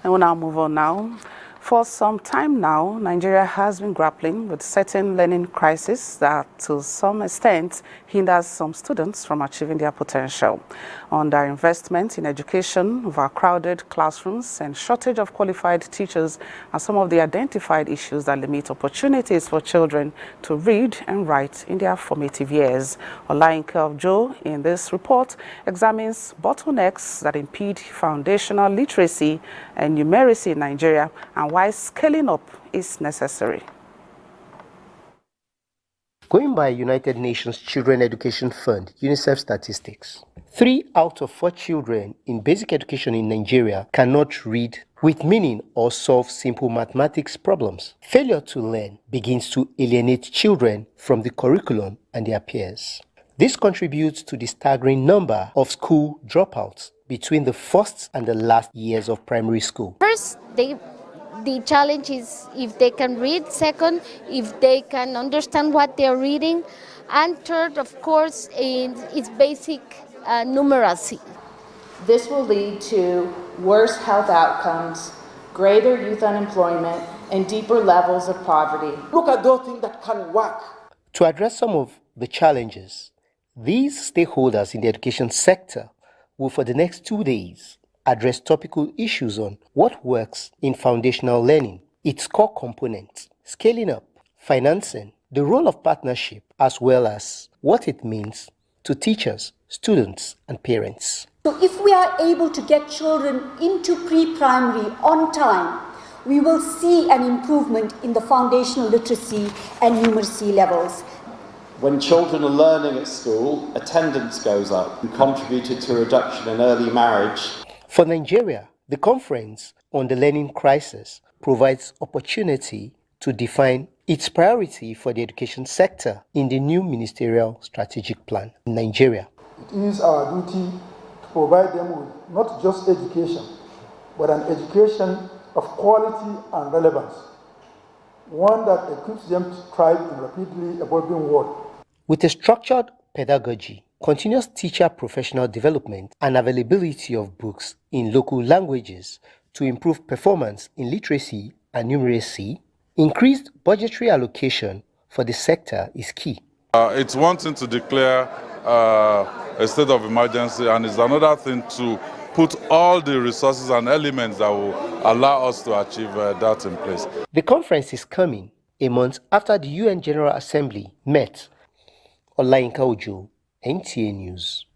And we'll now move on now. For some time now, Nigeria has been grappling with certain learning crises that, to some extent, hinders some students from achieving their potential. Underinvestment in education, overcrowded classrooms, and shortage of qualified teachers are some of the identified issues that limit opportunities for children to read and write in their formative years. Olayinka of Joe, in this report, examines bottlenecks that impede foundational literacy and numeracy in Nigeria and why scaling up is necessary. Going by United Nations Children Education Fund, UNICEF statistics, 3 out of 4 children in basic education in Nigeria cannot read with meaning or solve simple mathematics problems. Failure to learn begins to alienate children from the curriculum and their peers. This contributes to the staggering number of school dropouts between the first and the last years of primary school. First, the challenge is if they can read. Second, if they can understand what they're reading. And third, of course, is basic numeracy. This will lead to worse health outcomes, greater youth unemployment, and deeper levels of poverty. Look at those things that can work. To address some of the challenges, these stakeholders in the education sector will, for the next 2 days, address topical issues on what works in foundational learning, its core components, scaling up, financing, the role of partnership, as well as what it means to teachers, students, and parents. So if we are able to get children into pre-primary on time, we will see an improvement in the foundational literacy and numeracy levels. When children are learning at school, attendance goes up and contributed to a reduction in early marriage. For Nigeria, the Conference on the Learning Crisis provides opportunity to define its priority for the education sector in the new ministerial strategic plan in Nigeria. It is our duty to provide them with not just education, but an education of quality and relevance, one that equips them to thrive in a rapidly evolving world. With a structured pedagogy, continuous teacher professional development, and availability of books in local languages to improve performance in literacy and numeracy, increased budgetary allocation for the sector is key. It's one thing to declare a state of emergency, and it's another thing to put all the resources and elements that will allow us to achieve that in place. The conference is coming a month after the UN General Assembly met. Olayinka, NTA News.